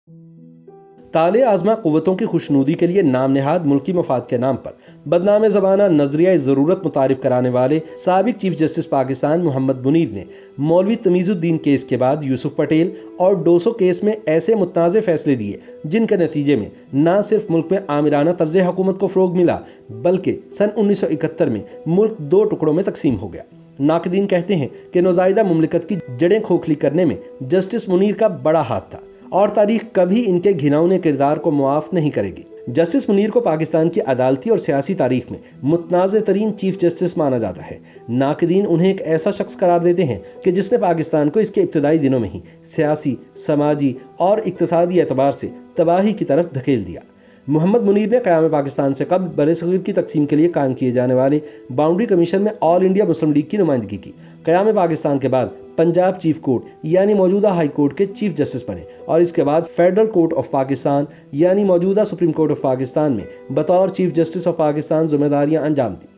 ताले आजमा कुव्वतों की खुशनुदी के लिए नाम नहाद मुल्की मफाद के नाम पर बदनाम ज़बाना नजरिया ज़रूरत मुतारिफ कराने वाले साबिक चीफ जस्टिस पाकिस्तान मोहम्मद मुनीर ने मौलवी तमीज़ुद्दीन केस के बाद यूसुफ पटेल और डोसो केस में ऐसे मुतनाज़ फैसले दिए जिनके नतीजे में न सिर्फ मुल्क में आमिराना तर्ज हुकूमत को फ़रोग मिला बल्कि सन 1971 में मुल्क दो टुकड़ों में तकसीम हो गया। नाक़दीन कहते हैं कि नौज़ायदा मुमलिकत की जड़ें खोखली करने में जस्टिस मुनीर का बड़ा हाथ था और तारीख कभी इनके घिनौने किरदार को मुआफ नहीं करेगी। जस्टिस मुनीर को पाकिस्तान की अदालती और सियासी तारीख में मुतनाज़ तरीन चीफ जस्टिस माना जाता है। नाक़दीन उन्हें एक ऐसा शख्स करार देते हैं कि जिसने पाकिस्तान को इसके इब्तदाई दिनों में ही सियासी, समाजी और इक़्तिसादी एतबार से तबाही की तरफ धकेल दिया। मोहम्मद मुनीर ने क़याम पाकिस्तान से कबल बरसग़ीर की तकसीम के लिए कायम किए जाने वाले बाउंड्री कमीशन में ऑल इंडिया मुस्लिम लीग की नुमाइंदगी की। क़याम पाकिस्तान के बाद पंजाब चीफ कोर्ट यानी मौजूदा हाई कोर्ट के चीफ जस्टिस बने और इसके बाद फेडरल कोर्ट ऑफ पाकिस्तान यानी मौजूदा सुप्रीम कोर्ट ऑफ पाकिस्तान में बतौर चीफ जस्टिस ऑफ पाकिस्तान जिम्मेदारियां अंजाम दी।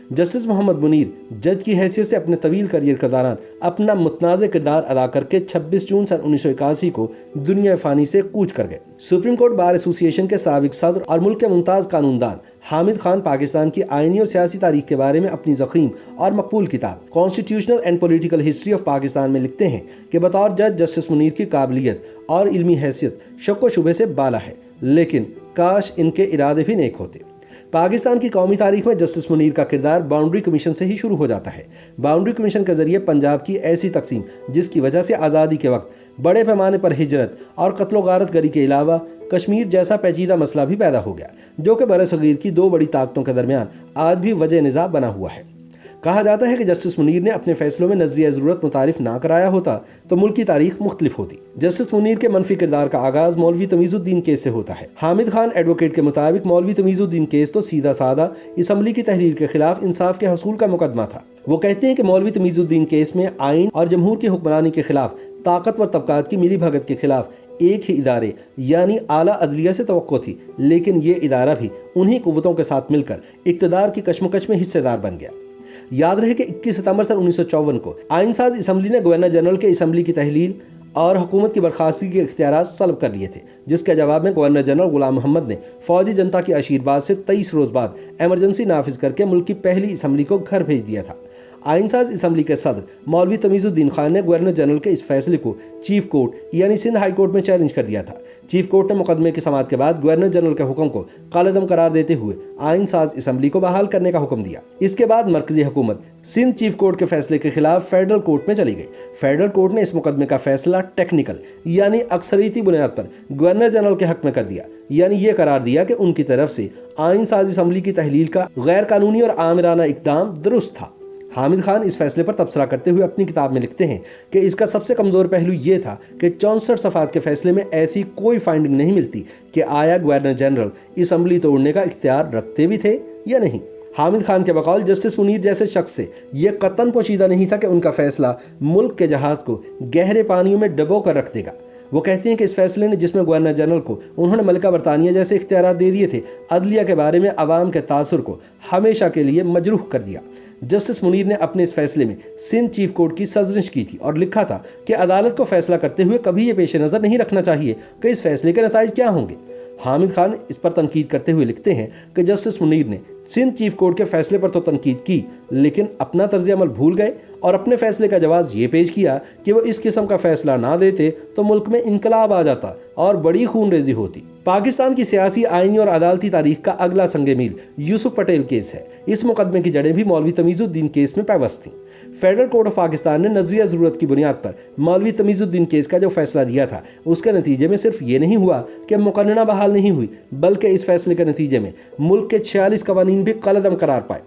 जस्टिस मोहम्मद मुनीर जज की हैसियत से अपने तवील करियर के दौरान अपना मुतनाज़ किरदार अदा करके 26 जून सन 1981 को दुनिया फ़ानी से कूच कर गए। सुप्रीम कोर्ट बार एसोसिएशन के साबिक सदर और मुल्क के मुमताज़ कानूनदान हामिद खान पाकिस्तान की आइनी और सियासी तारीख के बारे में अपनी ज़ख़ीम और मकबूल किताब constitutional and political history of Pakistan में लिखते हैं कि बतौर जज जस्टिस मुनीर की काबिलियत और इल्मी हैसियत शक व शुबे से बाला है, लेकिन काश इनके इरादे भी नेक होते। पाकिस्तान की कौमी तारीख में जस्टिस मुनीर का किरदार बाउंड्री कमीशन से ही शुरू हो जाता है। बाउंड्री कमीशन के जरिए पंजाब की ऐसी तकसीम जिसकी वजह से आज़ादी के वक्त बड़े पैमाने पर हिजरत और कत्ल गारत गरी के अलावा कश्मीर जैसा पेचीदा मसला भी पैदा हो गया, जो कि बरसग़ीर की दो बड़ी ताकतों के दरमियान आज भी वजह निज़ा बना हुआ है। कहा जाता है कि जस्टिस मुनीर ने अपने फैसलों में नजरिया ज़रूरत मुतारिफ ना कराया होता तो मुल्क की तारीख मुख्तलिफ होती। जस्टिस मुनीर के मनफी किरदार का आगाज मौलवी तमीज़ुद्दीन केस से होता है। हामिद खान एडवोकेट के मुताबिक मौलवी तमीज़ुद्दीन केस तो सीधा साधा असम्बली की तहरीर के खिलाफ इंसाफ के हसूल का मुकदमा था। वो कहते हैं कि मौलवी तमीज़ुद्दीन केस में आइन और जमहूर की हुक्मरानी के खिलाफ ताकतवर तबकात की मिली भगत के खिलाफ एक ही इदारे यानी आला अदलिया से तवक्को थी, लेकिन ये इदारा भी उन्हीं कुव्वतों के साथ मिलकर इक़्तिदार की कशमकश में हिस्सेदार बन गया। याद रहे कि 21 सितंबर सन 1954 को आइन साज असम्बली ने गवर्नर जनरल के असम्बली की तहलील और हुकूमत की बर्खास्तगी के इख्तियारात सल्ब कर लिए थे, जिसके जवाब में गवर्नर जनरल गुलाम मोहम्मद ने फौजी जनता की आशीर्वाद से 23 रोज़ बाद एमरजेंसी नाफिज करके मुल्क की पहली असम्बली को घर भेज दिया था। आइन साज असम्बली के सदर मौलवी तमीज़ुद्दीन खान ने गवर्नर जनरल के इस फैसले को चीफ कोर्ट यानी सिंध हाई कोर्ट में चैलेंज कर दिया था। चीफ कोर्ट ने मुकदमे की समाअत के बाद गवर्नर जनरल के हुक्म को कालेदम करार देते हुए आइन साज असम्बली को बहाल करने का हुक्म दिया। इसके बाद मरकजी हुकूमत सिंध चीफ कोर्ट के फैसले के खिलाफ फेडरल कोर्ट में चली गई। फेडरल कोर्ट ने इस मुकदमे का फैसला टेक्निकल यानी अक्सरियती बुनियाद पर गवर्नर जनरल के हक में कर दिया, यानी ये करार दिया कि उनकी तरफ से आइन साज असम्बली की तहलील का गैर कानूनी और आमिराना इक़दाम दुरुस्त था। हामिद खान इस फैसले पर तबसरा करते हुए अपनी किताब में लिखते हैं कि इसका सबसे कमज़ोर पहलू ये था कि 64 सफ़ात के फैसले में ऐसी कोई फाइंडिंग नहीं मिलती कि आया गवर्नर जनरल असम्बली तोड़ने का इख्तियार रखते भी थे या नहीं। हामिद खान के बकौल जस्टिस मुनीर जैसे शख्स से यह कतन पोशीदा नहीं था कि उनका फैसला मुल्क के जहाज़ को गहरे पानियों में डबो कर रख देगा। वो कहते हैं कि इस फैसले ने जिसमें गवर्नर जनरल को उन्होंने मलिका बरतानिया जैसे इख्तियारात दे दिए थे, अदलिया के बारे में अवाम के तासुर को हमेशा के लिए मजरूह कर दिया। जस्टिस मुनीर ने अपने इस फैसले में सिंध चीफ कोर्ट की सजरिश की थी और लिखा था कि अदालत को फैसला करते हुए कभी ये पेश नज़र नहीं रखना चाहिए कि इस फैसले के नताइज क्या होंगे। हामिद खान इस पर तनकीद करते हुए लिखते हैं कि जस्टिस मुनीर ने सिंध चीफ कोर्ट के फैसले पर तो तनकीद की, लेकिन अपना तर्ज अमल भूल गए और अपने फैसले का जवाब ये पेश किया कि वो इस किस्म का फैसला ना देते तो मुल्क में इनकलाब आ जाता और बड़ी खूनरेजी होती। पाकिस्तान की सियासी, आइनी और अदालती तारीख का अगला संग मील यूसुफ पटेल केस है। इस मुकदमे की जड़ें भी मौलवी तमीज़ुद्दीन केस में पैवस्त थीं। फेडरल कोर्ट ऑफ पाकिस्तान ने नजरिया ज़रूरत की बुनियाद पर मौलवी तमीज़ुद्दीन केस का जो फैसला दिया था, उसके नतीजे में सिर्फ ये नहीं हुआ कि मुकन्नना बहाल नहीं हुई, बल्कि इस फैसले के नतीजे में मुल्क के 46 कवानीन भी कलअदम करार पाए।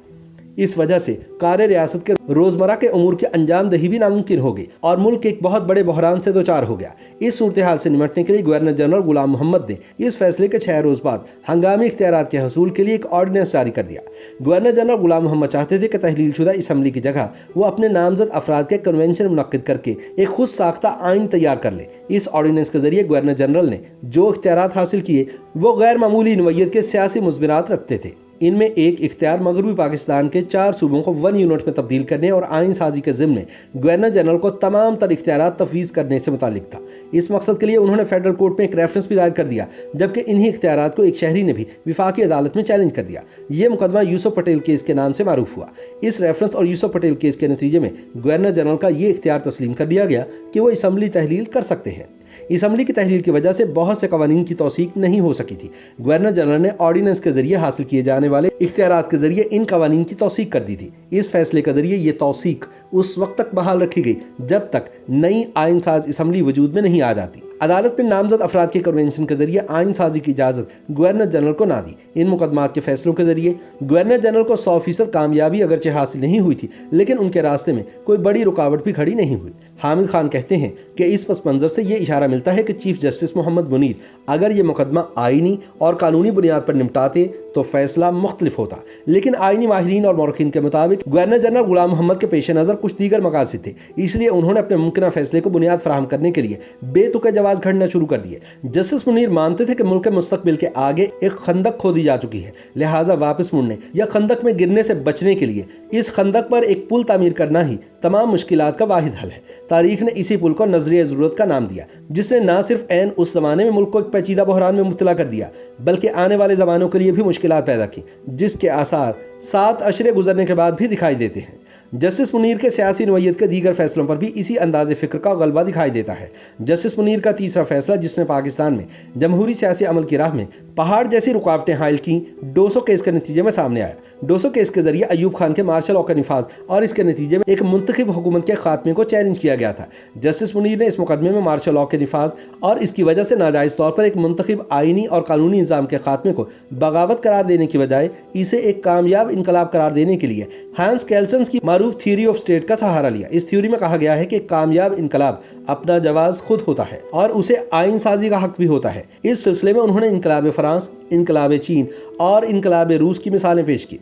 इस वजह से कार रियासत के रोजमर्रा के उमूर की अंजाम दही भी नामुमकिन हो गई और मुल्क एक बहुत बड़े बहरान से दो चार हो गया। इस सूरत हाल से निमटने के लिए गवर्नर जनरल गुलाम मोहम्मद ने इस फैसले के 6 रोज बाद हंगामी इख्तियारात के हसूल के लिए एक ऑर्डिनेंस जारी कर दिया। गवर्नर जनरल गुलाम मोहम्मद चाहते थे कि तहलील शुदा असम्बली की जगह वो अपने नामजद अफराद के कन्वेंशन मुनक्किद करके एक खुद साख्ता आइन तैयार कर ले। इस ऑर्डिनेंस के जरिए गवर्नर जनरल ने जो इख्तियारात हासिल किए वो गैर मामूली नौइयत के सियासी मुज़मिरात रखते थे। इनमें एक इख्तियार मगरबी पाकिस्तान के 4 सूबों को 1 यूनिट में तब्दील करने और आइन साजी के ज़िम्मे गवर्नर जनरल को तमाम तर इख्तियारात तफवीज़ करने से मुतालिक था। इस मकसद के लिए उन्होंने फेडरल कोर्ट में एक रेफरेंस भी दायर कर दिया, जबकि इन्हीं इख्तियारात को एक शहरी ने भी विफाकी अदालत में चैलेंज कर दिया। ये मुकदमा यूसुफ पटेल केस के नाम से मारूफ हुआ। इस रेफरेंस और यूसुफ पटेल केस के नतीजे में गवर्नर जनरल का ये इख्तियार तस्लीम कर दिया गया कि वो असम्बली तहलील कर सकते हैं। असम्बली की तहलील की वजह से बहुत से कवानीन की तौसीक नहीं हो सकी थी। गवर्नर जनरल ने ऑर्डिनेंस के जरिए हासिल किए जाने वाले इख्तियारात के जरिए इन कवानीन की तौसीक कर दी थी। इस फैसले के जरिए ये तौसीक उस वक्त तक बहाल रखी गई जब तक नई आइन साज असम्बली वजूद में नहीं आ जाती। अदालत ने नामजद अफराद के कन्वेंशन के जरिए आइन साजी की इजाज़त गवर्नर जनरल को ना दी। इन मुकदमात के फैसलों के जरिए गवर्नर जनरल को 100% कामयाबी अगरचे हासिल नहीं हुई थी, लेकिन उनके रास्ते में कोई बड़ी रुकावट भी खड़ी नहीं हुई। हामिद खान कहते हैं कि इस पस मंजर से ये इशारा मिलता है कि चीफ जस्टिस मोहम्मद मुनीर अगर ये मुकदमा आइनी और कानूनी बुनियाद पर निपटाते तो फैसला मुख्तलिफ होता, लेकिन आइनी माहिरीन और मौरखीन के मुताबिक गवर्नर जनरल गुलाम मोहम्मद के पेश नज़र कुछ दीगर मकासद थे, इसलिए उन्होंने अपने मुमकिन फैसले को बुनियाद फराहम करने के लिए बेतुके जवाब घड़ना शुरू कर दिए। जस्टिस मुनीर मानते थे कि मुल्क के मुस्तकबिल के आगे एक खंदक खोदी जा चुकी है, लिहाजा वापस मुड़ने या खंदक में गिरने से बचने के लिए इस खंदक पर एक पुल तामीर करना ही तमाम मुश्किलात का वाहिद हल है। तारीख ने इसी पुल को नजरिया ज़रूरत का नाम दिया, जिसने न सिर्फ ऐन उस जमाने में मुल्क को एक पेचीदा बहरान में मुब्तला कर दिया, बल्कि आने वाले ज़मानों के लिए भी मुश्किलात पैदा की, जिसके आसार 7 अशरे गुजरने के बाद भी दिखाई देते हैं। जस्टिस मुनीर के सियासी नोयत के दीगर फैसलों पर भी इसी अंदाज़े फ़िक्र का गलबा दिखाई देता है। जस्टिस मुनीर का तीसरा फैसला, जिसने पाकिस्तान में जमहूरी सियासी अमल की राह में पहाड़ जैसी रुकावटें हायल की, डोसो केस के नतीजे में सामने आया। डोसो केस के जरिए अयूब खान के मार्शल लॉ का निफाज और इसके नतीजे में एक मुंतखब हुकूमत के खात्मे को चैलेंज किया गया था। जस्टिस मुनीर ने इस मुकदमे में मार्शल लॉ के निफाज और इसकी वजह से नाजायज़ तौर पर एक मुंतखब आइनी और कानूनी निज़ाम के खात्मे को बगावत करार देने की बजाय इसे एक कामयाब इनकलाब करार देने के लिए हांस केल्सन्स की मारूफ थ्योरी ऑफ स्टेट का सहारा लिया। इस थ्योरी में कहा गया है कि कामयाब इनकलाब अपना जवाब खुद होता है और उसे आइन साजी का हक भी होता है। इस सिलसिले में उन्होंने इनकलाब फ्रांस, इनकलाब चीन और इनकलाब रूस की मिसालें पेश की।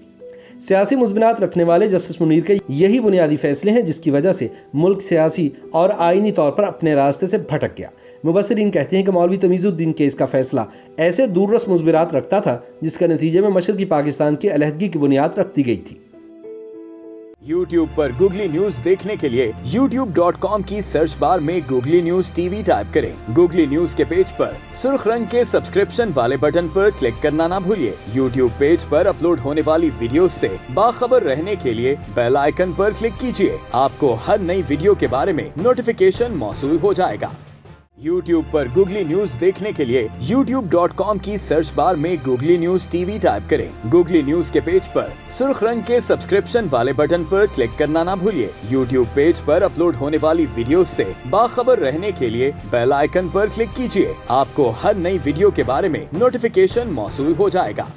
सियासी मुज़बिनात रखने वाले जस्टिस मुनीर के यही बुनियादी फैसले हैं जिसकी वजह से मुल्क सियासी और आइनी तौर पर अपने रास्ते से भटक गया। मुबस्सिरीन कहते हैं कि मौलवी तमीज़ुद्दीन केस का फैसला ऐसे दूररस मुज़बिरात रखता था जिसके नतीजे में मशरक़ी पाकिस्तान की अलहदगी की बुनियाद रखती गई थी। YouTube पर गूगली न्यूज देखने के लिए youtube.com की सर्च बार में गूगली न्यूज टीवी टाइप करें। गूगली न्यूज के पेज पर सुर्ख रंग के सब्सक्रिप्शन वाले बटन पर क्लिक करना ना भूलिए। YouTube पेज पर अपलोड होने वाली वीडियोस से बाखबर रहने के लिए बेल आइकन पर क्लिक कीजिए। आपको हर नई वीडियो के बारे में नोटिफिकेशन मौसूल हो जाएगा। YouTube पर गूगली न्यूज देखने के लिए youtube.com की सर्च बार में गूगली न्यूज टीवी टाइप करें। गूगली न्यूज के पेज पर सुर्ख रंग के सब्सक्रिप्शन वाले बटन पर क्लिक करना ना भूलिए। YouTube पेज पर अपलोड होने वाली वीडियोस से बाखबर रहने के लिए बेल आइकन पर क्लिक कीजिए। आपको हर नई वीडियो के बारे में नोटिफिकेशन मौसूल हो जाएगा।